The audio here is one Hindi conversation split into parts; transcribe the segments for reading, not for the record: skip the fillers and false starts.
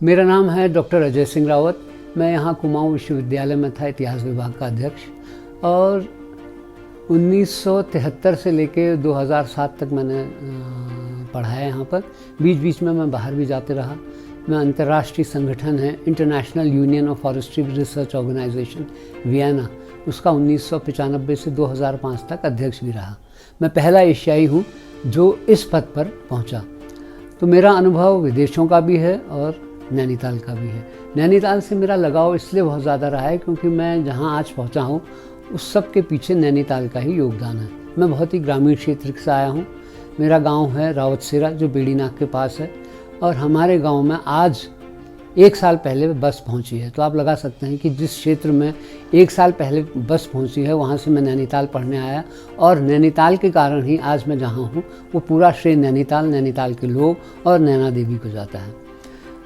मेरा नाम है डॉक्टर अजय सिंह रावत। मैं यहाँ कुमाऊँ विश्वविद्यालय में था इतिहास विभाग का अध्यक्ष, और 1973 से लेकर 2007 तक मैंने पढ़ाया यहाँ पर। बीच बीच में मैं बाहर भी जाते रहा। मैं अंतर्राष्ट्रीय संगठन है international union of forestry research organization Vienna, उसका 1995 से 2005 तक अध्यक्ष भी रहा। मैं पहला एशियाई हूँ जो इस पद पर पहुँचा। तो मेरा अनुभव विदेशों का भी है और नैनीताल का भी है। नैनीताल से मेरा लगाव इसलिए बहुत ज़्यादा रहा है क्योंकि मैं जहाँ आज पहुँचा हूँ उस सब के पीछे नैनीताल का ही योगदान है। मैं बहुत ही ग्रामीण क्षेत्र से आया हूँ। मेरा गांव है रावतसेरा जो बेड़ीनाग के पास है, और हमारे गांव में आज 1 साल पहले बस पहुंची है। तो आप लगा सकते हैं कि जिस क्षेत्र में 1 साल पहले बस पहुंची है वहां से मैं नैनीताल पढ़ने आया, और नैनीताल के कारण ही आज मैं जहां हूं वो पूरा श्रेय नैनीताल के लोग और नैना देवी को जाता है।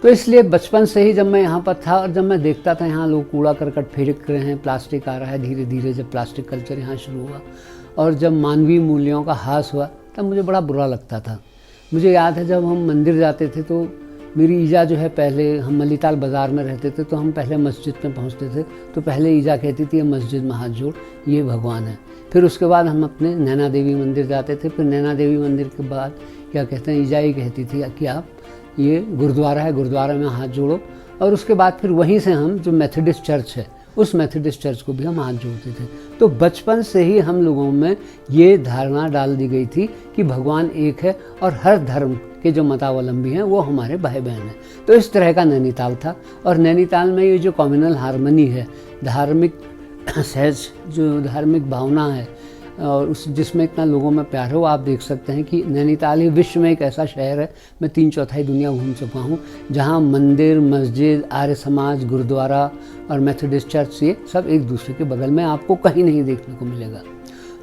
तो इसलिए बचपन से ही जब मैं यहाँ पर था और जब मैं देखता था यहाँ लोग कूड़ा करकट फेंक रहे हैं, प्लास्टिक आ रहा है, धीरे धीरे जब प्लास्टिक कल्चर यहाँ शुरू हुआ और जब मानवीय मूल्यों का ह्रास हुआ तब मुझे बड़ा बुरा लगता था। मुझे याद है जब हम मंदिर जाते थे तो मेरी ईजा जो है, पहले हम मलीताल बाज़ार में रहते थे तो हम पहले मस्जिद में पहुँचते थे तो पहले ईजा कहती थी मस्जिद में हाथ जोड़, ये भगवान है। फिर उसके बाद हम अपने नैना देवी मंदिर जाते थे। फिर नैना देवी मंदिर के बाद क्या कहते हैं, ईजा ही कहती थी कि आप ये गुरुद्वारा है, गुरुद्वारा में हाथ जोड़ो। और उसके बाद फिर वहीं से हम जो मेथोडिस्ट चर्च है उस मेथोडिस्ट चर्च को भी हम हाथ जोड़ते थे। तो बचपन से ही हम लोगों में ये धारणा डाल दी गई थी कि भगवान एक है और हर धर्म के जो मतावलंबी हैं वो हमारे भाई बहन हैं। तो इस तरह का नैनीताल था। और नैनीताल में ये जो कम्युनल हार्मनी है, धार्मिक सहज जो धार्मिक भावना है और उस जिसमें इतना लोगों में प्यार हो, आप देख सकते हैं कि नैनीताल ही विश्व में एक ऐसा शहर है, मैं 3/4 दुनिया घूम चुका हूँ, जहाँ मंदिर, मस्जिद, आर्य समाज, गुरुद्वारा और मेथोडिस्ट चर्च ये सब एक दूसरे के बगल में आपको कहीं नहीं देखने को मिलेगा।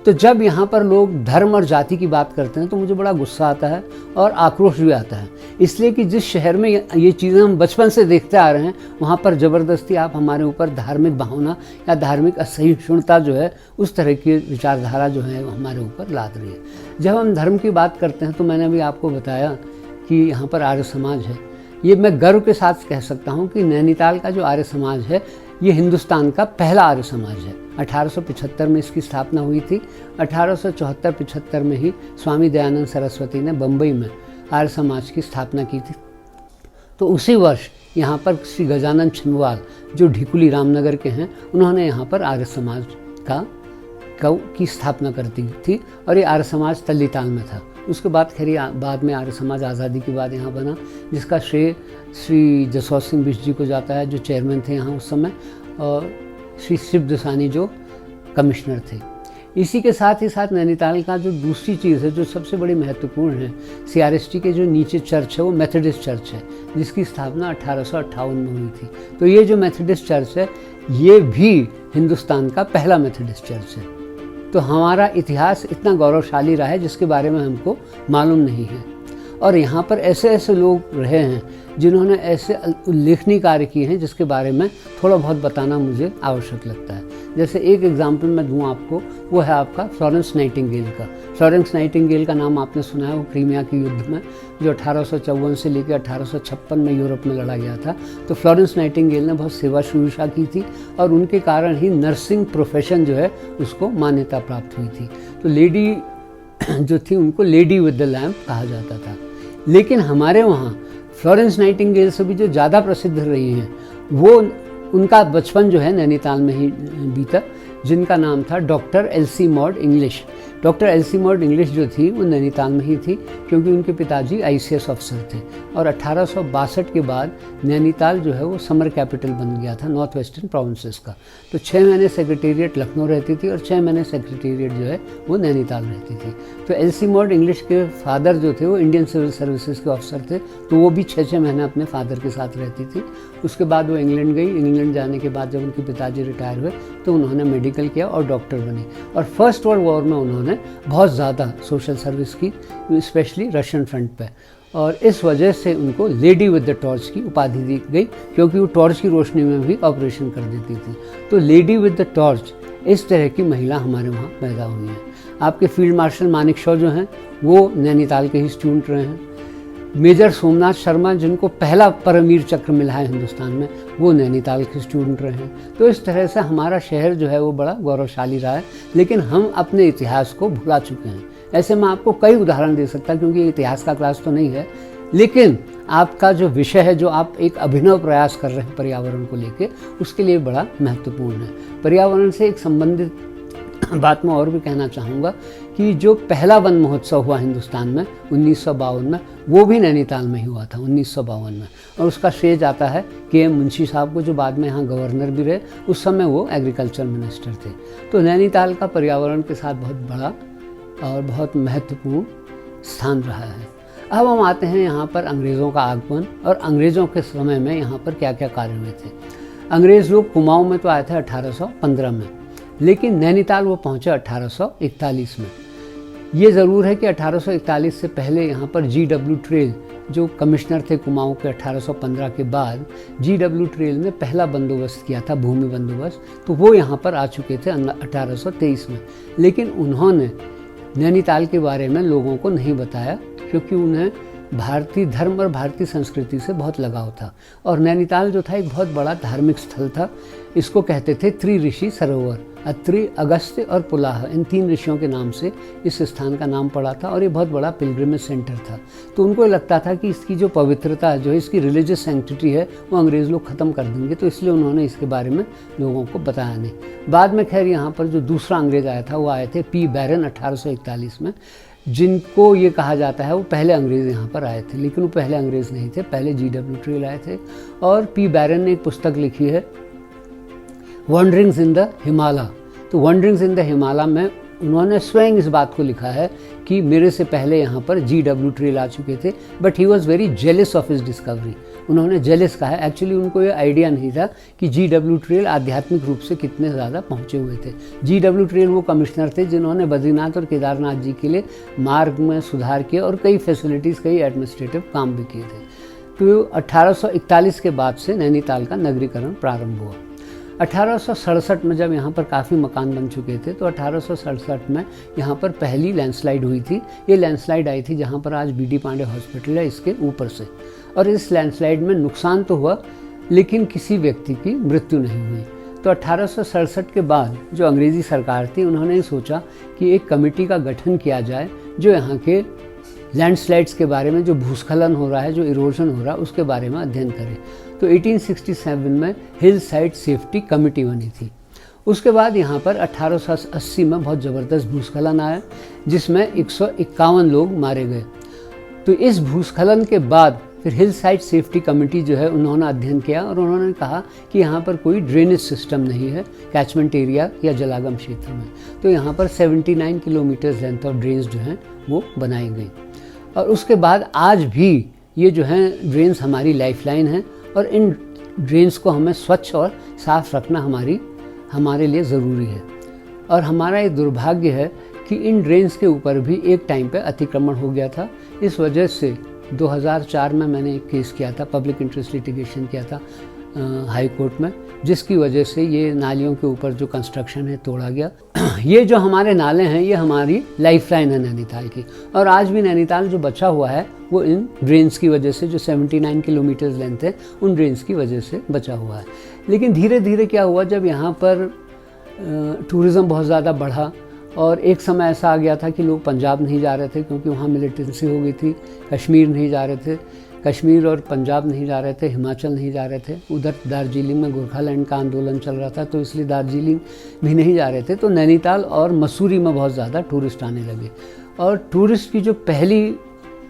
तो जब यहाँ पर लोग धर्म और जाति की बात करते हैं तो मुझे बड़ा गुस्सा आता है और आक्रोश भी आता है, इसलिए कि जिस शहर में ये चीज़ें हम बचपन से देखते आ रहे हैं वहाँ पर ज़बरदस्ती आप हमारे ऊपर धार्मिक भावना या धार्मिक असहिष्णुता जो है, उस तरह की विचारधारा जो है हमारे ऊपर लाद रही है। जब हम धर्म की बात करते हैं तो मैंने अभी आपको बताया कि यहाँ पर आर्य समाज है। ये मैं गर्व के साथ कह सकता हूँ कि नैनीताल का जो आर्य समाज है ये हिंदुस्तान का पहला आर्य समाज है। 1875 में इसकी स्थापना हुई थी। 1874-75 में ही स्वामी दयानंद सरस्वती ने बम्बई में आर्य समाज की स्थापना की थी। तो उसी वर्ष यहाँ पर श्री गजानन छिंदवाल जो ढिकुली रामनगर के हैं, उन्होंने यहाँ पर आर्य समाज की स्थापना कर दी थी, और ये आर्य समाज तल्लीताल में था। उसके बाद खैर बाद में आर्य समाज आज़ादी के बाद यहाँ बना, जिसका श्रेय श्री जसवंत सिंह बिष्ट जी को जाता है जो चेयरमैन थे यहाँ उस समय, और श्री शिव दसानी जो कमिश्नर थे। इसी के साथ ही साथ नैनीताल का जो दूसरी चीज़ है जो सबसे बड़ी महत्वपूर्ण है, CRST के जो नीचे चर्च है वो मेथोडिस्ट चर्च है, जिसकी स्थापना 1858 में हुई थी। तो ये जो मेथोडिस्ट चर्च है ये भी हिंदुस्तान का पहला मेथोडिस्ट चर्च है। तो हमारा इतिहास इतना गौरवशाली रहा है जिसके बारे में हमको मालूम नहीं है। और यहाँ पर ऐसे ऐसे लोग रहे हैं जिन्होंने ऐसे उल्लेखनीय कार्य किए हैं जिसके बारे में थोड़ा बहुत बताना मुझे आवश्यक लगता है। जैसे एक एग्जाम्पल मैं दूँ आपको, वो है आपका फ्लोरेंस नाइटिंगेल का। फ्लोरेंस नाइटिंगेल का नाम आपने सुना है, वो क्रीमिया के युद्ध में जो 1854 से लेकर 1856 में यूरोप में लड़ा गया था। तो फ्लोरेंस नाइटिंगेल ने बहुत सेवा शुश्रूषा की थी और उनके कारण ही नर्सिंग प्रोफेशन जो है उसको मान्यता प्राप्त हुई थी। तो लेडी जो थी उनको लेडी विद द लैम्प कहा जाता था। लेकिन हमारे वहाँ फ्लोरेंस नाइटिंगेल से भी जो ज़्यादा प्रसिद्ध रही हैं वो उनका बचपन जो है नैनीताल में ही बीता, जिनका नाम था doctor LC mod English. Doctor LC mod English जो थी वो नैनीताल में ही थी क्योंकि उनके पिताजी ICS ऑफिसर थे। और 1862 के बाद नैनीताल जो है वो समर कैपिटल बन गया था नॉर्थ वेस्टर्न प्रोविंसेस का। तो 6 महीने सेक्रेटेरिएट लखनऊ रहती थी और 6 महीने सेक्रेटेरिएट जो है वो नैनीताल रहती थी। तो एल्सी मॉड इंग्लिश के फादर जो थे वो इंडियन सिविल सर्विसेज के ऑफिसर थे, तो वो भी 6-6 महीने अपने फादर के साथ रहती थी। उसके बाद वो इंग्लैंड गई। इंग्लैंड जाने के बाद जब उनके पिताजी रिटायर हुए तो उन्होंने मेडिकल किया और डॉक्टर बनी। और फर्स्ट वर्ल्ड वॉर में उन्होंने बहुत ज़्यादा सोशल सर्विस की, स्पेशली रशियन फ्रंट पे, और इस वजह से उनको लेडी विद द टॉर्च की उपाधि दी गई क्योंकि वो टॉर्च की रोशनी में भी ऑपरेशन कर देती थी। तो लेडी विद द टॉर्च इस तरह की महिला हमारे वहाँ पैदा हुई है। आपके फील्ड मार्शल मानेकशॉ जो हैं वो नैनीताल के ही स्टूडेंट रहे हैं। मेजर सोमनाथ शर्मा, जिनको पहला परमवीर चक्र मिला है हिंदुस्तान में, वो नैनीताल के स्टूडेंट रहे हैं। तो इस तरह से हमारा शहर जो है वो बड़ा गौरवशाली रहा है, लेकिन हम अपने इतिहास को भुला चुके हैं। ऐसे मैं आपको कई उदाहरण दे सकता क्योंकि इतिहास का क्लास तो नहीं है, लेकिन आपका जो विषय है, जो आप एक अभिनव प्रयास कर रहे हैं पर्यावरण को लेके, उसके लिए बड़ा महत्वपूर्ण है। पर्यावरण से एक संबंधित बात मैं और भी कहना चाहूँगा कि जो पहला वन महोत्सव हुआ हिंदुस्तान में 1952 में, वो भी नैनीताल में ही हुआ था 1952 में, और उसका श्रेय जाता है के.एम. मुंशी साहब को, जो बाद में यहाँ गवर्नर भी रहे। उस समय वो एग्रीकल्चर मिनिस्टर थे। तो नैनीताल का पर्यावरण के साथ बहुत बड़ा और बहुत महत्वपूर्ण स्थान रहा है। अब हम आते हैं यहाँ पर अंग्रेज़ों का आगमन और अंग्रेज़ों के समय में यहाँ पर क्या क्या कार्य हुए थे। अंग्रेज़ लोग कुमाऊँ में तो आए थे 1815 में, लेकिन नैनीताल वो पहुँचे 1841 में। ये ज़रूर है कि 1841 से पहले यहाँ पर G.W. ट्रेल, जो कमिश्नर थे कुमाऊँ के 1815 के बाद, G.W. ट्रेल ने पहला बंदोबस्त किया था, भूमि बंदोबस्त, तो वो यहाँ पर आ चुके थे 1823 में। लेकिन उन्होंने नैनीताल के बारे में लोगों को नहीं बताया, क्योंकि उन्हें भारतीय धर्म और भारतीय संस्कृति से बहुत लगाव था। और नैनीताल जो था एक बहुत बड़ा धार्मिक स्थल था। इसको कहते थे त्रिऋषि सरोवर। अत्रि, अगस्त्य और पुलाह, इन 3 ऋषियों के नाम से इस स्थान का नाम पड़ा था, और ये बहुत बड़ा पिलग्रिमेज सेंटर था। तो उनको लगता था कि इसकी जो पवित्रता जो है, इसकी रिलीजियस सैंक्टिटी है, वो अंग्रेज़ लोग ख़त्म कर देंगे, तो इसलिए उन्होंने इसके बारे में लोगों को बताया नहीं। बाद में खैर यहाँ पर जो दूसरा अंग्रेज़ आया था, वो आए थे पी बैरन 1841 में, जिनको ये कहा जाता है वो पहले अंग्रेज़ यहाँ पर आए थे, लेकिन वो पहले अंग्रेज़ नहीं थे, पहले G.W. ट्रेल आए थे। और पी बैरन ने एक पुस्तक लिखी है वंडरिंग्स इन द हिमालय। तो वंडरिंग्स इन द हिमालय में उन्होंने स्वयं इस बात को लिखा है कि मेरे से पहले यहाँ पर G.W. ट्रेल आ चुके थे, but he was very jealous of his discovery. उन्होंने जेलस कहा है, एक्चुअली उनको ये आइडिया नहीं था कि G.W. ट्रेल आध्यात्मिक रूप से कितने ज़्यादा पहुँचे हुए थे। G.W. ट्रेल वो कमिश्नर थे जिन्होंने बद्रीनाथ और केदारनाथ जी के लिए मार्ग में सुधार किए और कई फैसिलिटीज़, कई एडमिनिस्ट्रेटिव काम भी किए थे। तो 1841 के बाद से नैनीताल का नगरीकरण प्रारंभ हुआ। 1867 में जब यहाँ पर काफ़ी मकान बन चुके थे, तो 1867 में यहाँ पर पहली लैंडस्लाइड हुई थी। ये लैंडस्लाइड आई थी जहाँ पर आज B.D. पांडे हॉस्पिटल है, इसके ऊपर से। और इस लैंडस्लाइड में नुकसान तो हुआ, लेकिन किसी व्यक्ति की मृत्यु नहीं हुई। तो 1867 के बाद जो अंग्रेज़ी सरकार थी, उन्होंने सोचा कि एक कमेटी का गठन किया जाए जो यहाँ के लैंडस्लाइड्स के बारे में, जो भूस्खलन हो रहा है, जो इरोजन हो रहा है, उसके बारे में अध्ययन करें। तो 1867 में हिल साइड सेफ्टी कमेटी बनी थी। उसके बाद यहाँ पर 1880 में बहुत ज़बरदस्त भूस्खलन आया, जिसमें 151 लोग मारे गए। तो इस भूस्खलन के बाद फिर हिल साइड सेफ्टी कमेटी जो है, उन्होंने अध्ययन किया और उन्होंने कहा कि यहाँ पर कोई ड्रेनेज सिस्टम नहीं है कैचमेंट एरिया या जलागम क्षेत्र में। तो यहाँ पर 79 किलोमीटर लेंथ ऑफ ड्रेन्स जो हैं वो बनाई गई। और उसके बाद आज भी ये जो हैं ड्रेन्स हमारी लाइफलाइन है, और इन ड्रेन्स को हमें स्वच्छ और साफ़ रखना हमारे लिए ज़रूरी है। और हमारा ये दुर्भाग्य है कि इन ड्रेन्स के ऊपर भी एक टाइम पे अतिक्रमण हो गया था। इस वजह से 2004 में मैंने एक केस किया था, पब्लिक इंटरेस्ट लिटिगेशन किया था हाई कोर्ट में, जिसकी वजह से ये नालियों के ऊपर जो कंस्ट्रक्शन है तोड़ा गया। ये जो हमारे नाले हैं, ये हमारी लाइफलाइन है नैनीताल की, और आज भी नैनीताल जो बचा हुआ है वो इन ड्रेन्स की वजह से, जो 79 किलोमीटर लेंथ है, उन ड्रेन्स की वजह से बचा हुआ है। लेकिन धीरे धीरे क्या हुआ, जब यहाँ पर टूरिज़्म बहुत ज़्यादा बढ़ा, और एक समय ऐसा आ गया था कि लोग पंजाब नहीं जा रहे थे क्योंकि वहाँ मिलिटेंसी हो गई थी, कश्मीर नहीं जा रहे थे, कश्मीर और पंजाब नहीं जा रहे थे, हिमाचल नहीं जा रहे थे, उधर दार्जिलिंग में गोरखालैंड का आंदोलन चल रहा था, तो इसलिए दार्जिलिंग भी नहीं जा रहे थे। तो नैनीताल और मसूरी में बहुत ज़्यादा टूरिस्ट आने लगे, और टूरिस्ट की जो पहली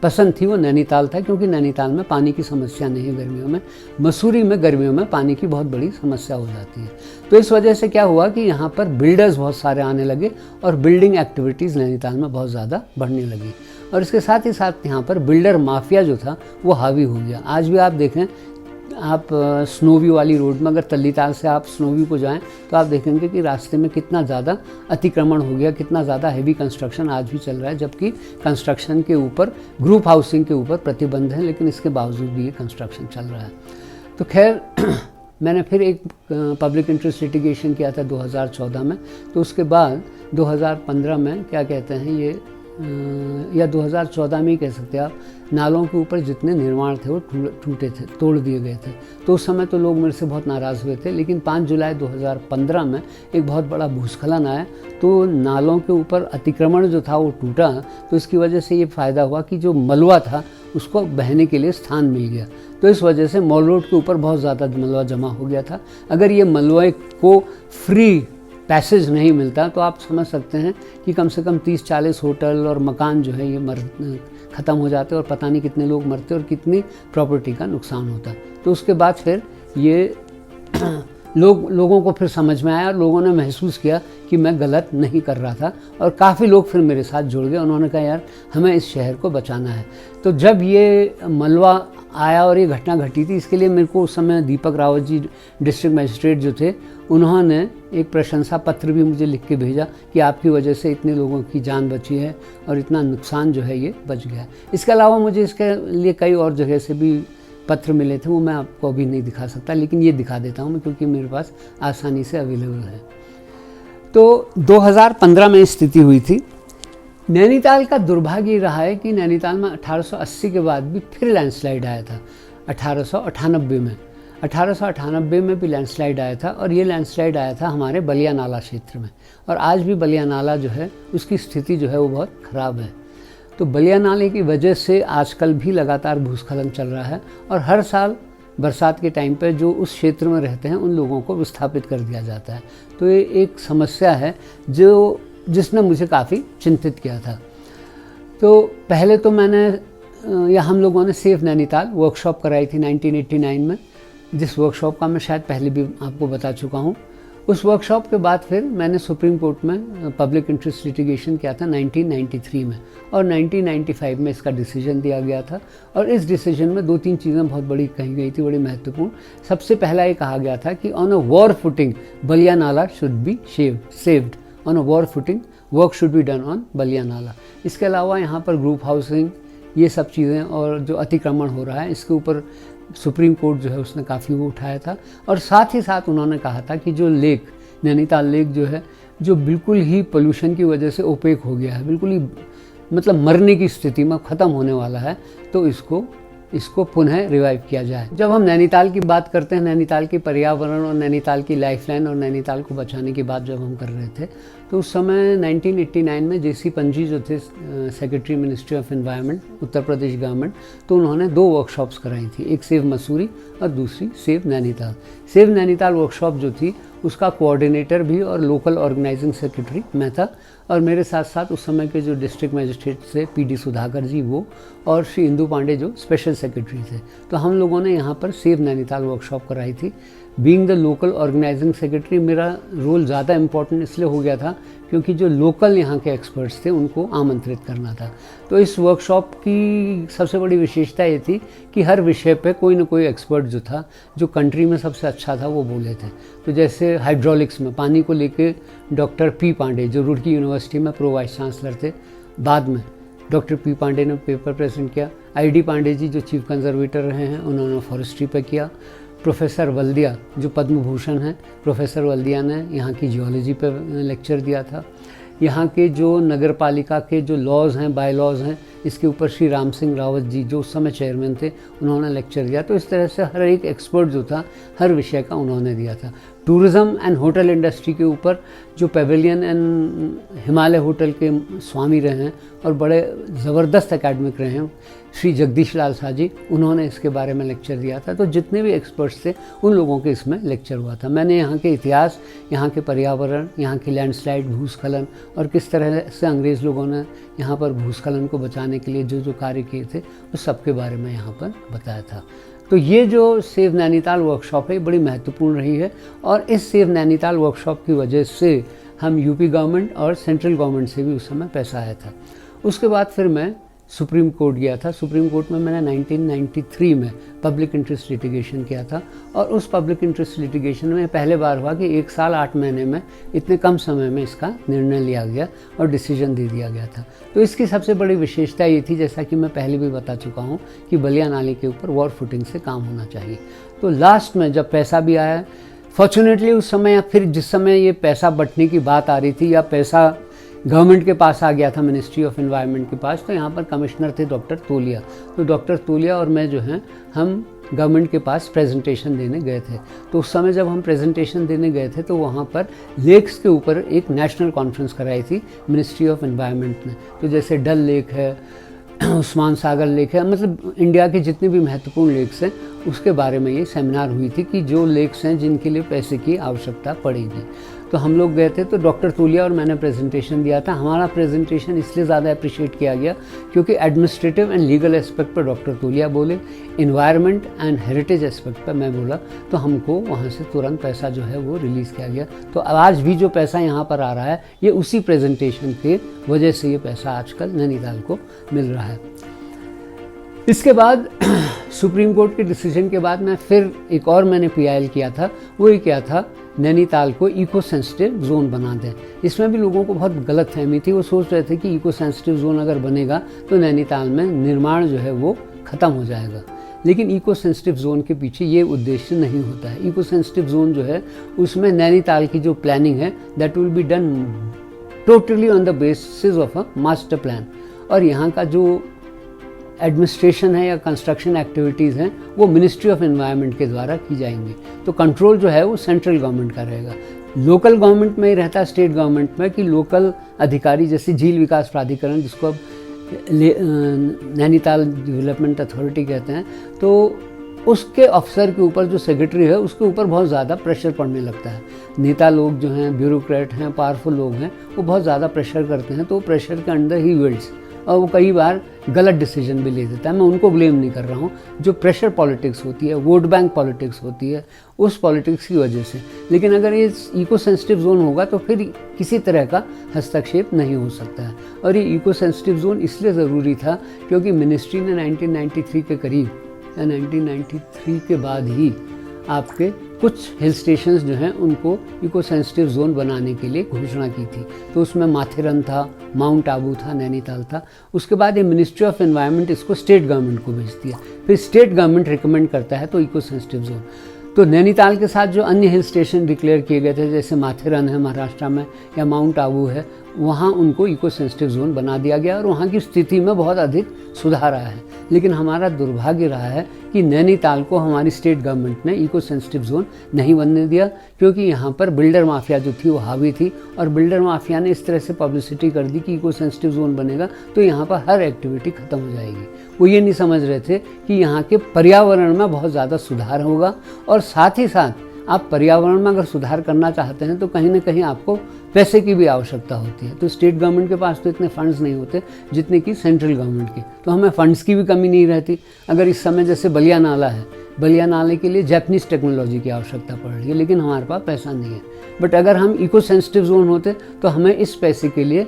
पसंद थी वो नैनीताल था, क्योंकि नैनीताल में पानी की समस्या नहीं है गर्मियों में। मसूरी में गर्मियों में पानी की बहुत बड़ी समस्या हो जाती है। तो इस वजह से क्या हुआ कि यहाँ पर बिल्डर्स बहुत सारे आने लगे, और बिल्डिंग एक्टिविटीज़ नैनीताल में बहुत ज़्यादा बढ़ने लगी, और इसके साथ ही साथ यहाँ पर बिल्डर माफिया जो था वो हावी हो गया। आज भी आप देखें, आप स्नोव्यू वाली रोड में अगर तल्लीताल से आप स्नोव्यू को जाएं, तो आप देखेंगे कि रास्ते में कितना ज़्यादा अतिक्रमण हो गया, कितना ज़्यादा हैवी कंस्ट्रक्शन आज भी चल रहा है, जबकि कंस्ट्रक्शन के ऊपर, ग्रुप हाउसिंग के ऊपर प्रतिबंध है, लेकिन इसके बावजूद भी ये कंस्ट्रक्शन चल रहा है। तो खैर मैंने फिर एक पब्लिक इंटरेस्ट लिटिगेशन किया था 2014 में। तो उसके बाद 2015 में क्या कहते हैं, ये या 2014 में ही कह सकते हैं आप, नालों के ऊपर जितने निर्माण थे वो टूटे थे, तोड़ दिए गए थे। तो उस समय तो लोग मेरे से बहुत नाराज़ हुए थे, लेकिन 5 जुलाई 2015 में एक बहुत बड़ा भूस्खलन आया, तो नालों के ऊपर अतिक्रमण जो था वो टूटा। तो इसकी वजह से ये फ़ायदा हुआ कि जो मलबा था उसको बहने के लिए स्थान मिल गया। तो इस वजह से मॉल रोड के ऊपर बहुत ज़्यादा मलबा जमा हो गया था। अगर ये मलबे को फ्री पैसेज नहीं मिलता तो आप समझ सकते हैं कि कम से कम 30-40 होटल और मकान जो है ये ख़त्म हो जाते और पता नहीं कितने लोग मरते और कितनी प्रॉपर्टी का नुकसान होता। तो उसके बाद फिर ये लोगों को फिर समझ में आया और लोगों ने महसूस किया कि मैं गलत नहीं कर रहा था, और काफ़ी लोग फिर मेरे साथ जुड़ गए। उन्होंने कहा यार हमें इस शहर को बचाना है। तो जब ये मलबा आया और ये घटना घटी थी, इसके लिए मेरे को उस समय दीपक रावत जी डिस्ट्रिक्ट मजिस्ट्रेट जो थे, उन्होंने एक प्रशंसा पत्र भी मुझे लिख के भेजा कि आपकी वजह से इतने लोगों की जान बची है और इतना नुकसान जो है ये बच गया। इसके अलावा मुझे इसके लिए कई और जगह से भी पत्र मिले थे, वो मैं आपको अभी नहीं दिखा सकता, लेकिन ये दिखा देता हूँ मैं क्योंकि मेरे पास आसानी से अवेलेबल है। तो 2015 में स्थिति हुई थी। नैनीताल का दुर्भाग्य रहा है कि नैनीताल में 1880 के बाद भी फिर लैंडस्लाइड आया था 1898 में। 1898 में भी लैंडस्लाइड आया था, और ये लैंडस्लाइड आया था हमारे बलिया नाला क्षेत्र में। और आज भी बलिया नाला जो है उसकी स्थिति जो है वो बहुत ख़राब है। तो बलिया नाले की वजह से आजकल भी लगातार भूस्खलन चल रहा है, और हर साल बरसात के टाइम पे जो उस क्षेत्र में रहते हैं उन लोगों को विस्थापित कर दिया जाता है। तो ये एक समस्या है जिसने मुझे काफ़ी चिंतित किया था। तो पहले तो हम लोगों ने सेफ नैनीताल वर्कशॉप कराई थी 1989 में, जिस वर्कशॉप का मैं शायद पहले भी आपको बता चुका हूँ। उस वर्कशॉप के बाद फिर मैंने सुप्रीम कोर्ट में पब्लिक इंटरेस्ट लिटिगेशन किया था 1993 में, और 1995 में इसका डिसीजन दिया गया था। और इस डिसीजन में 2-3 चीज़ें बहुत बड़ी कही गई थी, बड़ी महत्वपूर्ण। सबसे पहला ये कहा गया था कि on a war footing Balia Nala should be saved, on a war footing work should be done on Balia Nala. इसके अलावा यहाँ पर ग्रुप हाउसिंग, ये सब चीज़ें और जो अतिक्रमण हो रहा है इसके ऊपर सुप्रीम कोर्ट जो है उसने काफ़ी वो उठाया था। और साथ ही साथ उन्होंने कहा था कि जो लेक नैनीताल लेक जो है, जो बिल्कुल ही पोल्यूशन की वजह से ओपेक हो गया है, बिल्कुल ही मतलब मरने की स्थिति में ख़त्म होने वाला है, तो इसको पुनः रिवाइव किया जाए। जब हम नैनीताल की बात करते हैं, नैनीताल के पर्यावरण और नैनीताल की लाइफलाइन और नैनीताल को बचाने की बात जब हम कर रहे थे, तो उस समय 1989 में JC पंजी जो थे secretary ministry of environment Uttar Pradesh government, तो उन्होंने 2 वर्कशॉप्स कराई थी, एक सेव मसूरी और दूसरी save Nainital. Save Nainital workshop जो थी उसका कोऑर्डिनेटर भी और लोकल ऑर्गेनाइजिंग सेक्रेटरी मैं था, और मेरे साथ साथ उस समय के जो डिस्ट्रिक्ट मजिस्ट्रेट थे PD सुधाकर जी वो, और श्री इंदु पांडे जो स्पेशल सेक्रेटरी थे। तो हम लोगों ने यहाँ पर सेव नैनीताल वर्कशॉप कराई थी। Being the local organizing secretary मेरा रोल ज़्यादा इम्पोर्टेंट इसलिए हो गया था क्योंकि जो लोकल यहाँ के एक्सपर्ट्स थे उनको आमंत्रित करना था। तो इस वर्कशॉप की सबसे बड़ी विशेषता ये थी कि हर विषय पे कोई ना कोई एक्सपर्ट जो था, जो कंट्री में सबसे अच्छा था, वो बोले थे। तो जैसे हाइड्रोलिक्स में पानी को लेके डॉक्टर P पांडे जो रुड़की यूनिवर्सिटी में प्रो वाइस चांसलर थे, बाद में डॉक्टर P पांडे ने पेपर प्रेजेंट किया। ID पांडे जी जो चीफ कंजर्वेटर रहे हैं उन्होंने फॉरेस्ट्री पे किया। प्रोफेसर वल्दिया जो पद्म भूषण हैं, प्रोफेसर वल्दिया ने यहाँ की जियोलॉजी पे लेक्चर दिया था। यहाँ के जो नगर पालिका के जो लॉज हैं, बाय लॉज हैं, इसके ऊपर श्री राम सिंह रावत जी जो उस समय चेयरमैन थे, उन्होंने लेक्चर दिया। तो इस तरह से हर एक एक्सपर्ट जो था हर विषय का उन्होंने दिया था। टूरिज़्म एंड होटल इंडस्ट्री के ऊपर जो पेवेलियन एंड हिमालय होटल के स्वामी रहे हैं और बड़े ज़बरदस्त एकेडमिक रहे हैं श्री जगदीश लाल शाह जी, उन्होंने इसके बारे में लेक्चर दिया था। तो जितने भी एक्सपर्ट्स थे उन लोगों के इसमें लेक्चर हुआ था। मैंने यहाँ के इतिहास, यहाँ के पर्यावरण, यहाँ की लैंडस्लाइड, भूस्खलन और किस तरह से अंग्रेज़ लोगों ने यहाँ पर भूस्खलन को बचाने के लिए जो जो कार्य किए थे उस सब के बारे में यहाँ पर बताया था। तो ये जो सेव नैनीताल वर्कशॉप है बड़ी महत्वपूर्ण रही है, और इस सेव नैनीताल वर्कशॉप की वजह से हम यूपी गवर्नमेंट और सेंट्रल गवर्नमेंट से भी उस समय पैसा आया था। उसके बाद फिर मैं सुप्रीम कोर्ट गया था। सुप्रीम कोर्ट में मैंने 1993 में पब्लिक इंटरेस्ट लिटिगेशन किया था, और उस पब्लिक इंटरेस्ट लिटिगेशन में पहले बार हुआ कि 1 साल 8 महीने में इतने कम समय में इसका निर्णय लिया गया और डिसीजन दे दिया गया था। तो इसकी सबसे बड़ी विशेषता ये थी, जैसा कि मैं पहले भी बता चुका हूँ, कि बलिया नाले के ऊपर वॉर फुटिंग से काम होना चाहिए। तो लास्ट में जब पैसा भी आया, फॉर्चुनेटली उस समय या फिर जिस समय ये पैसा बंटने की बात आ रही थी या पैसा गवर्नमेंट के पास आ गया था, मिनिस्ट्री ऑफ एनवायरनमेंट के पास। तो यहाँ पर कमिश्नर थे डॉक्टर तोलिया। तो डॉक्टर तोलिया और मैं जो हैं हम गवर्नमेंट के पास प्रेजेंटेशन देने गए थे। तो उस समय जब हम प्रेजेंटेशन देने गए थे तो वहाँ पर लेक्स के ऊपर एक नेशनल कॉन्फ्रेंस कराई थी मिनिस्ट्री ऑफ एनवायरनमेंट ने। तो जैसे डल लेक है, उस्मान सागर लेक है, मतलब इंडिया के जितने भी महत्वपूर्ण लेक्स हैं उसके बारे में ये सेमिनार हुई थी कि जो लेक्स हैं जिनके लिए पैसे की आवश्यकता पड़ेगी। तो हम लोग गए थे, तो डॉक्टर तोलिया और मैंने प्रेजेंटेशन दिया था। हमारा प्रेजेंटेशन इसलिए ज़्यादा अप्रिशिएट किया गया क्योंकि एडमिनिस्ट्रेटिव एंड लीगल एस्पेक्ट पर डॉक्टर तोलिया बोले, इन्वायरमेंट एंड हेरिटेज एस्पेक्ट पर मैं बोला। तो हमको वहाँ से तुरंत पैसा जो है वो रिलीज़ किया गया। तो आज भी जो पैसा यहाँ पर आ रहा है ये उसी प्रेजेंटेशन के वजह से ये पैसा आजकल नैनीताल को मिल रहा है। इसके बाद सुप्रीम कोर्ट के डिसीजन के बाद मैं फिर एक और मैंने PIL किया था। वो ये क्या था, नैनीताल को इको सेंसिटिव जोन बना दें। इसमें भी लोगों को बहुत गलत फहमी थी। वो सोच रहे थे कि इको सेंसिटिव जोन अगर बनेगा तो नैनीताल में निर्माण जो है वो ख़त्म हो जाएगा। लेकिन इको सेंसिटिव जोन के पीछे ये उद्देश्य नहीं होता है। इको सेंसिटिव जोन जो है उसमें नैनीताल की जो प्लानिंग है that will be done totally on the basis of a master plan. और यहाँ का जो एडमिनिस्ट्रेशन है या कंस्ट्रक्शन एक्टिविटीज़ हैं वो मिनिस्ट्री ऑफ एनवायरनमेंट के द्वारा की जाएंगी। तो कंट्रोल जो है वो सेंट्रल गवर्नमेंट का रहेगा। लोकल गवर्नमेंट में ही रहता है, स्टेट गवर्नमेंट में, कि लोकल अधिकारी जैसे झील विकास प्राधिकरण, जिसको अब नैनीताल डेवलपमेंट अथॉरिटी कहते हैं, तो उसके अफसर के ऊपर जो सेक्रेटरी है उसके ऊपर बहुत ज़्यादा प्रेशर पड़ने लगता है। नेता लोग जो हैं, ब्यूरोक्रेट हैं, पावरफुल लोग हैं, वो बहुत ज़्यादा प्रेशर करते हैं। तो प्रेशर के अंडर ही विल्ड्स, और वो कई बार गलत डिसीजन भी ले देता है। मैं उनको ब्लेम नहीं कर रहा हूँ। जो प्रेशर पॉलिटिक्स होती है, वोट बैंक पॉलिटिक्स होती है, उस पॉलिटिक्स की वजह से। लेकिन अगर ये इको सेंसिटिव जोन होगा तो फिर किसी तरह का हस्तक्षेप नहीं हो सकता है। और ये इको सेंसिटिव जोन इसलिए ज़रूरी था क्योंकि मिनिस्ट्री ने 1993 के करीब या 1993 के बाद ही आपके कुछ हिल स्टेशंस जो हैं उनको इको सेंसिटिव जोन बनाने के लिए घोषणा की थी। तो उसमें माथेरन था, माउंट आबू था, नैनीताल था। उसके बाद ये मिनिस्ट्री ऑफ एनवायरनमेंट इसको स्टेट गवर्नमेंट को भेजती है, फिर स्टेट गवर्नमेंट रिकमेंड करता है तो इको सेंसिटिव जोन। तो नैनीताल के साथ जो अन्य हिल स्टेशन डिक्लेयर किए गए थे, जैसे माथेरन है महाराष्ट्र में या माउंट आबू है, वहाँ उनको इको सेंसिटिव जोन बना दिया गया और वहाँ की स्थिति में बहुत अधिक सुधार आया है। लेकिन हमारा दुर्भाग्य रहा है कि नैनीताल को हमारी स्टेट गवर्नमेंट ने इको सेंसिटिव जोन नहीं बनने दिया, क्योंकि यहाँ पर बिल्डर माफिया जो थी वो हावी थी। और बिल्डर माफिया ने इस तरह से पब्लिसिटी कर दी कि इको सेंसिटिव जोन बनेगा तो यहाँ पर हर एक्टिविटी ख़त्म हो जाएगी। वो ये नहीं समझ रहे थे कि यहाँ के पर्यावरण में बहुत ज़्यादा सुधार होगा, और साथ ही साथ आप पर्यावरण में अगर सुधार करना चाहते हैं तो कहीं ना कहीं आपको पैसे की भी आवश्यकता होती है। तो स्टेट गवर्नमेंट के पास तो इतने फंड्स नहीं होते जितने कि सेंट्रल गवर्नमेंट के। तो हमें फंड्स की भी कमी नहीं रहती। अगर इस समय जैसे बलिया नाला है, बलिया नाले के लिए जापानीज़ टेक्नोलॉजी की आवश्यकता पड़ रही है, लेकिन हमारे पास पैसा नहीं है। बट अगर हम इको सेंसिटिव जोन होते तो हमें इस पैसे के लिए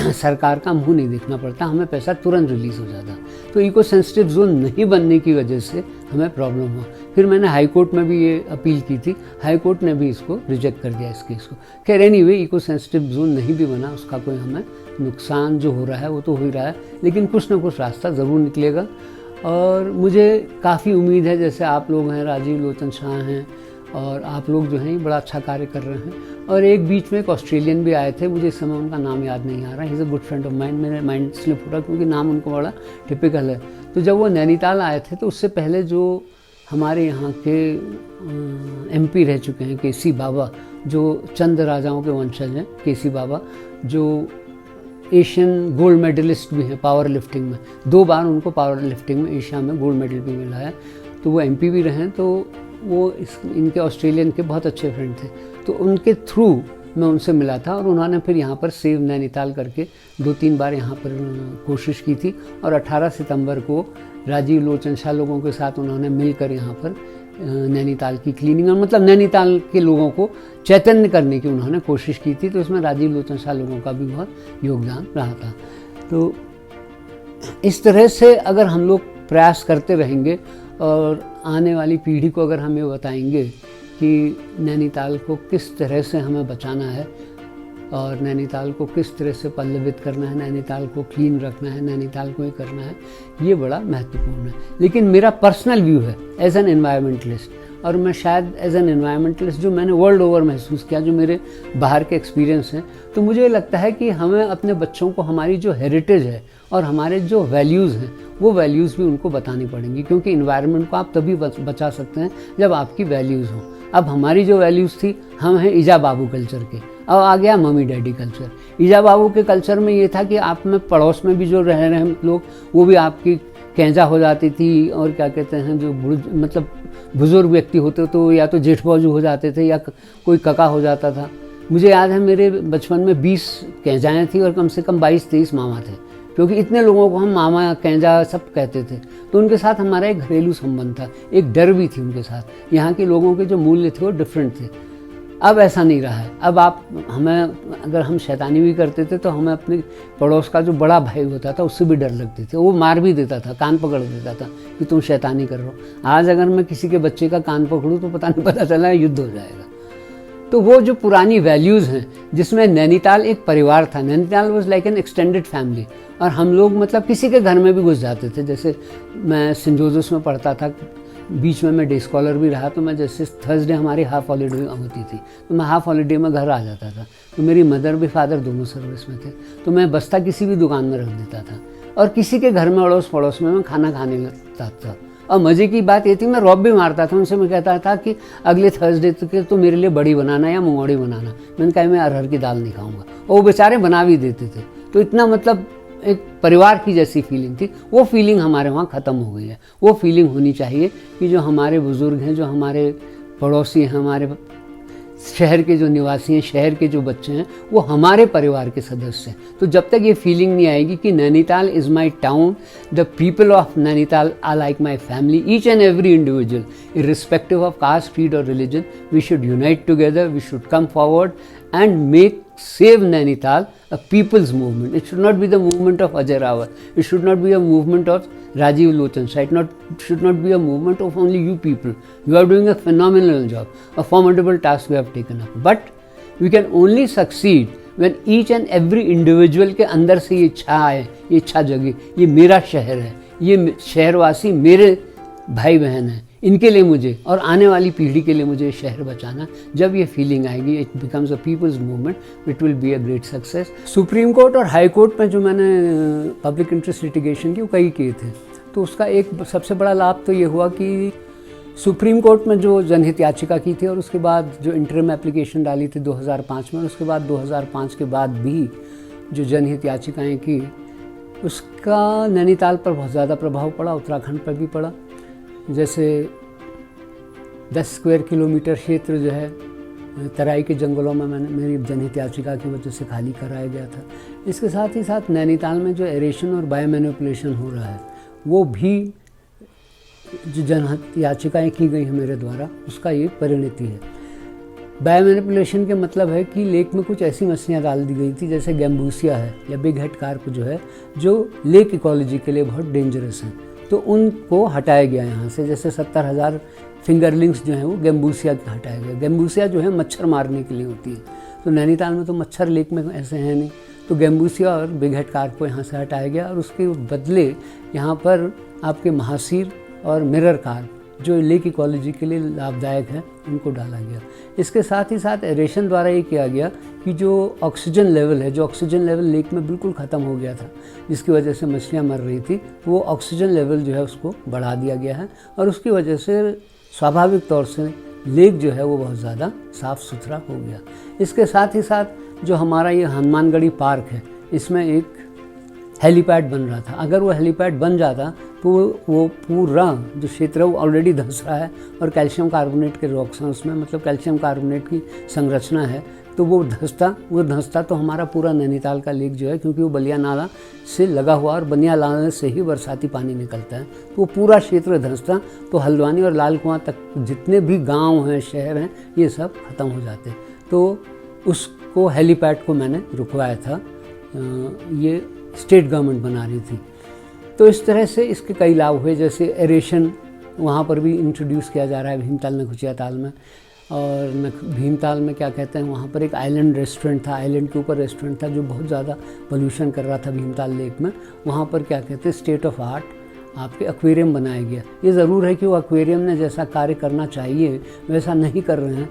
सरकार का मुंह नहीं देखना पड़ता, हमें पैसा तुरंत रिलीज़ हो जाता। तो इको सेंसिटिव जोन नहीं बनने की वजह से हमें प्रॉब्लम हुआ। फिर मैंने हाई कोर्ट में भी ये अपील की थी, हाई कोर्ट ने भी इसको रिजेक्ट कर दिया इस केस को। खैर एनीवे, इको सेंसिटिव जोन नहीं भी बना, उसका कोई हमें नुकसान जो हो रहा है वो तो हो ही रहा है, लेकिन कुछ ना कुछ रास्ता ज़रूर निकलेगा। और मुझे काफ़ी उम्मीद है, जैसे आप लोग हैं, राजीव लोचन शाह हैं, और आप लोग जो हैं बड़ा अच्छा कार्य कर रहे हैं। और एक बीच में एक ऑस्ट्रेलियन भी आए थे, मुझे इस समय उनका नाम याद नहीं आ रहा है। He is a good friend of mind, मेरे माइंड स्लिप हो रहा क्योंकि नाम उनको बड़ा टिपिकल है। तो जब वो नैनीताल आए थे तो उससे पहले जो हमारे यहाँ के MP रह चुके हैं, KC बाबा, जो चंद राजाओं के वंशज हैं, KC बाबा, जो एशियन गोल्ड मेडलिस्ट भी हैं पावर लिफ्टिंग में। 2 बार उनको पावर लिफ्टिंग में एशिया में गोल्ड मेडल भी मिला है। तो वो MP भी रहे, तो वो इनके ऑस्ट्रेलियन के बहुत अच्छे फ्रेंड थे। तो उनके थ्रू मैं उनसे मिला था, और उन्होंने फिर यहाँ पर सेव नैनीताल करके 2-3 बार यहाँ पर कोशिश की थी। और 18 सितंबर को राजीव लोचन शाह लोगों के साथ उन्होंने मिलकर यहाँ पर नैनीताल की क्लीनिंग, और मतलब नैनीताल के लोगों को चैतन्य करने की उन्होंने कोशिश की थी। तो इसमें राजीव लोचन शाह लोगों का भी बहुत योगदान रहा था। तो इस तरह से अगर हम लोग प्रयास करते रहेंगे और आने वाली पीढ़ी को अगर हम ये बताएंगे कि नैनीताल को किस तरह से हमें बचाना है, और नैनीताल को किस तरह से पल्लवित करना है, नैनीताल को क्लीन रखना है, नैनीताल को ये करना है, ये बड़ा महत्वपूर्ण है। लेकिन मेरा पर्सनल व्यू है एज एन एनवायरमेंटलिस्ट, और मैं शायद एज एन एनवायरमेंटलिस्ट जो मैंने वर्ल्ड ओवर महसूस किया, जो मेरे बाहर के एक्सपीरियंस हैं, तो मुझे लगता है कि हमें अपने बच्चों को हमारी जो हेरिटेज है और हमारे जो वैल्यूज़ हैं वो वैल्यूज़ भी उनको बतानी पड़ेंगी, क्योंकि इन्वायरमेंट को आप तभी बचा सकते हैं जब आपकी वैल्यूज़ हों। अब हमारी जो वैल्यूज़ थी, हम हैं ईजा बाबू कल्चर के, अब आ गया मम्मी डैडी कल्चर। ईजा बाबू के कल्चर में ये था कि आप में पड़ोस में भी जो रह रहे हैं लोग, वो भी आपकी कैंजा हो जाती थी, और क्या कहते हैं जो मतलब बुज़ुर्ग व्यक्ति होते तो या तो जेठ बाजू हो जाते थे या कोई कका हो जाता था। मुझे याद है मेरे बचपन में 20 कैंजाएँ थी और कम से कम 22-23 मामा थे, क्योंकि इतने लोगों को हम मामा कैंजा सब कहते थे। तो उनके साथ हमारा एक घरेलू संबंध था, एक डर भी थी उनके साथ। यहाँ के लोगों के जो मूल्य थे वो डिफरेंट थे। अब ऐसा नहीं रहा है। अब अगर हम शैतानी भी करते थे तो हमें अपने पड़ोस का जो बड़ा भाई होता था उससे भी डर लगती थी, वो मार भी देता था, कान पकड़ देता था कि तुम शैतानी कर रहे हो। आज अगर मैं किसी के बच्चे का कान पकड़ूँ तो पता चला युद्ध हो जाएगा। तो वो जो पुरानी वैल्यूज़ हैं, जिसमें नैनीताल एक परिवार था, Nainital was like an extended family, और हम लोग मतलब किसी के घर में भी घुस जाते थे। जैसे मैं सेंट जोसेफ्स में पढ़ता था, बीच में मैं डे स्कॉलर भी रहा, तो मैं जैसे थर्सडे हमारी हाफ हॉलीडे होती थी तो मैं हाफ हॉलीडे में घर आ जाता था। तो मेरी मदर भी फादर दोनों सर्विस में थे, तो मैं बस्ता किसी भी दुकान में रख देता था और किसी के घर में अड़ोस पड़ोस में मैं खाना खाने लगता था। और मज़े की बात ये थी, मैं रौब भी मारता था उनसे। मैं कहता था कि अगले थर्सडे तक तो मेरे लिए बड़ी बनाना या मुंगौड़ी बनाना। मैंने कहा मैं अरहर की दाल नहीं खाऊंगा, और वो बेचारे बना भी देते थे। तो इतना मतलब एक परिवार की जैसी फीलिंग थी। वो फीलिंग हमारे वहाँ ख़त्म हो गई है। वो फीलिंग होनी चाहिए कि जो हमारे बुज़ुर्ग हैं, जो हमारे पड़ोसी हैं, हमारे शहर के जो निवासी हैं, शहर के जो बच्चे हैं, वो हमारे परिवार के सदस्य हैं। तो जब तक ये फीलिंग नहीं आएगी कि Nainital is my town, the people of Nainital are like my family, each and every individual irrespective of caste, creed or religion, we should unite together, we should come forward and save Nainital a people's movement. It should not be the movement of Ajay Rawat. It should not be a movement of Rajiv Lochan. It should not be a movement of only you people. You are doing a phenomenal job, a formidable task we have taken up. But we can only succeed when each and every individual के अंदर से ये इच्छा आए, ये इच्छा जगे, ये मेरा शहर है, ये शहरवासी मेरे भाई बहन हैं, इनके लिए मुझे और आने वाली पीढ़ी के लिए मुझे शहर बचाना। जब ये फीलिंग आएगी, it becomes a people's movement, it will be a great success. Supreme court और हाई कोर्ट में जो मैंने पब्लिक इंटरेस्ट लिटिगेशन की वो कई किए थे, तो उसका एक सबसे बड़ा लाभ तो ये हुआ कि सुप्रीम कोर्ट में जो जनहित याचिका की थी और उसके बाद जो इंटरिम एप्लीकेशन डाली थी 2005 में, और उसके बाद 2005 के बाद भी जो जनहित याचिकाएँ की, उसका नैनीताल पर बहुत ज़्यादा प्रभाव पड़ा, उत्तराखंड पर भी पड़ा। जैसे 10 स्क्वायर किलोमीटर क्षेत्र जो है तराई के जंगलों में मेरी जनहित याचिका की वजह से खाली कराया गया था। इसके साथ ही साथ नैनीताल में जो एरेशन और बायो मैनिपुलेशन हो रहा है, वो भी जो जनहित याचिकाएँ की गई हैं मेरे द्वारा, उसका ये परिणति है। बायो मैनिपुलेशन के मतलब है कि लेक में कुछ ऐसी मछलियाँ डाल दी गई थी, जैसे गैम्बूसिया है या बिग हेड कार्प जो है, जो लेक इकोलॉजी के लिए बहुत डेंजरस हैं, तो उनको हटाया गया यहाँ से। जैसे 70,000 फिंगरलिंग्स जो हैं वो गैम्बूसिया के हटाया गया। गैम्बूसिया जो है मच्छर मारने के लिए होती है, तो नैनीताल में तो मच्छर लेक में ऐसे हैं नहीं, तो गैम्बूसिया और बिग हेड कार्प को यहाँ से हटाया गया और उसके बदले यहाँ पर आपके महासीर और मिरर कार्प जो लेक इकोलॉजी के लिए लाभदायक है, उनको डाला गया। इसके साथ ही साथ एरेशन द्वारा ये किया गया कि जो ऑक्सीजन लेवल है, जो ऑक्सीजन लेवल लेक में बिल्कुल ख़त्म हो गया था, जिसकी वजह से मछलियाँ मर रही थी, वो ऑक्सीजन लेवल जो है उसको बढ़ा दिया गया है और उसकी वजह से स्वाभाविक तौर से लेक जो है वो बहुत ज़्यादा साफ़ सुथरा हो गया। इसके साथ ही साथ जो हमारा ये हनुमानगढ़ी पार्क है, इसमें एक हेलीपैड बन रहा था। अगर वो हेलीपैड बन जाता तो वो पूरा जो क्षेत्र है वो ऑलरेडी धंस रहा है और कैल्शियम कार्बोनेट के रॉक्स हैं उसमें, मतलब कैल्शियम कार्बोनेट की संरचना है, तो वो धंसता तो हमारा पूरा नैनीताल का लेक जो है, क्योंकि वो बलिया नाला से लगा हुआ और बलिया नाला से ही बरसाती पानी निकलता है, तो वो पूरा क्षेत्र धंसता, तो हल्द्वानी और लाल कुआं तक जितने भी गांव हैं, शहर हैं, ये सब ख़त्म हो जाते। तो उसको हेलीपैड को मैंने रुकवाया था, ये स्टेट गवर्नमेंट बना रही थी। तो इस तरह से इसके कई लाभ हुए, जैसे एरेशन वहाँ पर भी इंट्रोड्यूस किया जा रहा है भीमताल नखुचिया ताल में। और भीमताल में क्या कहते हैं, वहाँ पर एक आइलैंड रेस्टोरेंट था, आइलैंड के ऊपर रेस्टोरेंट था जो बहुत ज़्यादा पोल्यूशन कर रहा था भीमताल लेक में। वहाँ पर क्या कहते हैं, स्टेट ऑफ आर्ट आपके एक्वेरियम बनाया गया। ये ज़रूर है कि वो एक्वेरियम ने जैसा कार्य करना चाहिए वैसा नहीं कर रहे हैं,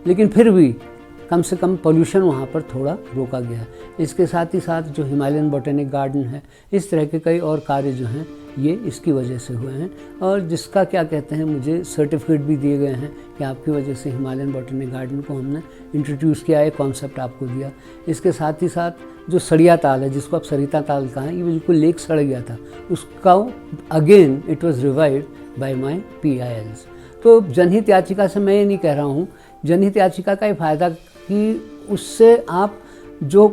लेकिन फिर भी कम से कम पोल्यूशन वहाँ पर थोड़ा रोका गया है। इसके साथ ही साथ जो हिमालयन बॉटेनिक गार्डन है, इस तरह के कई और कार्य जो हैं ये इसकी वजह से हुए हैं, और जिसका क्या कहते हैं मुझे सर्टिफिकेट भी दिए गए हैं कि आपकी वजह से हिमालयन बॉटेनिक गार्डन को हमने इंट्रोड्यूस किया, एक कॉन्सेप्ट आपको दिया। इसके साथ ही साथ जो सड़िया ताल है, जिसको आप सरिता ताल कहा है, ये बिल्कुल लेक सड़ गया था, उसका again it was revived bye my PILs। तो जनहित याचिका से मैं ये नहीं कह रहा हूँ, जनहित याचिका का ये फ़ायदा कि उससे आप जो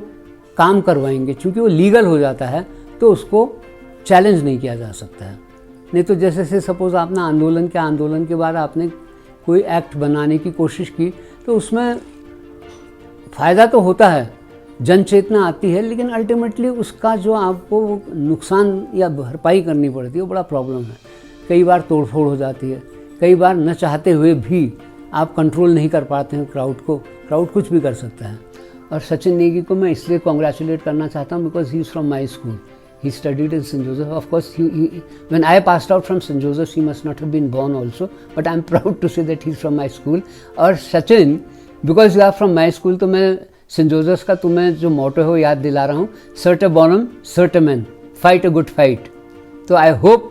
काम करवाएंगे, चूँकि वो लीगल हो जाता है, तो उसको चैलेंज नहीं किया जा सकता है। नहीं तो जैसे से सपोज़ आपने आंदोलन के बाद आपने कोई एक्ट बनाने की कोशिश की, तो उसमें फ़ायदा तो होता है, जन चेतना आती है, लेकिन अल्टीमेटली उसका जो आपको नुकसान या भरपाई करनी पड़ती है वो बड़ा प्रॉब्लम है। कई बार तोड़फोड़ हो जाती है, कई बार न चाहते हुए भी आप कंट्रोल नहीं कर पाते हैं क्राउड कुछ भी कर सकता है। और सचिन नेगी को मैं इसलिए कॉन्ग्रेचुलेट करना चाहता हूँ because he is from my school, he studied in St. Joseph. Of course, when I passed out from St. Joseph, he must not have been born also, but I'm proud to say that he's from my school. और Sachin, because you are from my school, तो मैं सेंट जोसेफ का तुम्हें जो मोटो है वो याद दिला रहा हूँ, सर्टे बॉनम सर्टे मैन, फाइट अ गुड फाइट। तो I hope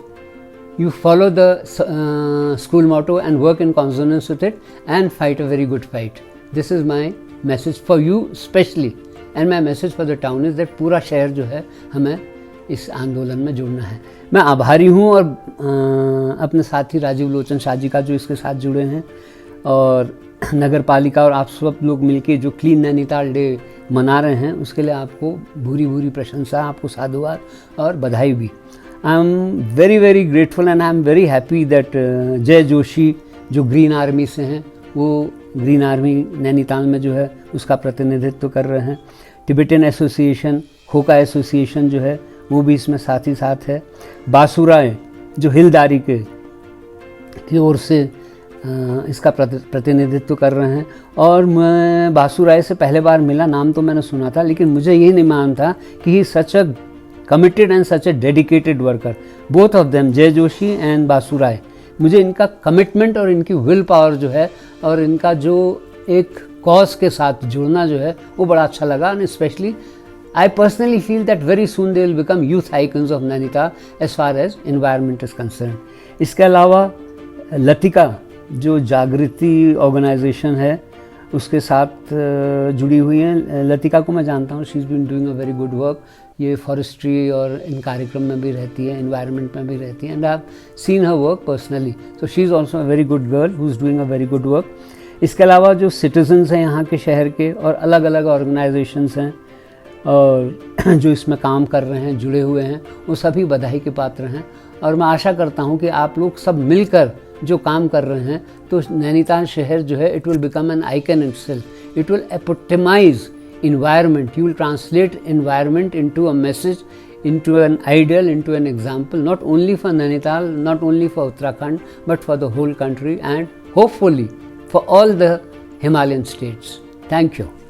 you follow the school motto and work in consonance with it and fight a very good fight. This is my message for you especially, and my message for the town is that पूरा शहर जो है हमें इस आंदोलन में जुड़ना है। मैं आभारी हूँ और अपने साथी राजीव लोचन शाह जी का जो इसके साथ जुड़े हैं, और नगर पालिका और आप सब लोग मिलके जो क्लीन नैनीताल डे मना रहे हैं, उसके लिए आपको भूरी भूरी प्रशंसा, आपको साधुवाद और बधाई भी। I am very very grateful and I am very happy that जय जोशी जो ग्रीन आर्मी से हैं, वो ग्रीन आर्मी नैनीताल में जो है उसका प्रतिनिधित्व कर रहे हैं। टिबेटन एसोसिएशन, खोका एसोसिएशन जो है वो भी इसमें साथ ही साथ है। बासुराय जो हिलदारी की ओर से इसका प्रतिनिधित्व कर रहे हैं। और मैं बासुराय से पहले बार मिला, नाम तो मैंने सुना था, लेकिन मुझे ये नहीं मालूम था कि he such a committed and such a dedicated worker, both of them, Jai Joshi and बासुराय। मुझे इनका कमिटमेंट और इनकी विल पावर जो है और इनका जो एक कॉज के साथ जुड़ना जो है वो बड़ा अच्छा लगा। And specially I personally feel that very soon they will become youth icons of Nainital as far as environment is concerned. इसके अलावा लतिका जो जागृति ऑर्गेनाइजेशन है उसके साथ जुड़ी हुई हैं। लतिका को मैं जानता हूँ, she is been doing a very good work. ये फॉरेस्ट्री और इन कार्यक्रम में भी रहती है, एनवायरनमेंट में भी रहती है, and I have seen her work personally. So she is also a very good girl who is doing a very good work. इसके अलावा जो सिटीजन्स हैं यहाँ के शहर के और अलग अलग ऑर्गेनाइजेशंस हैं और जो इसमें काम कर रहे हैं, जुड़े हुए हैं, वो सभी बधाई के पात्र हैं। और मैं आशा करता हूँ कि आप लोग सब मिलकर जो काम कर रहे हैं तो नैनीताल शहर जो है it will become an icon itself, it will epitomise environment, you will translate environment into a message, into an ideal, into an example, not only for Nainital, not only for Uttarakhand, but for the whole country and hopefully for all the Himalayan states. Thank you.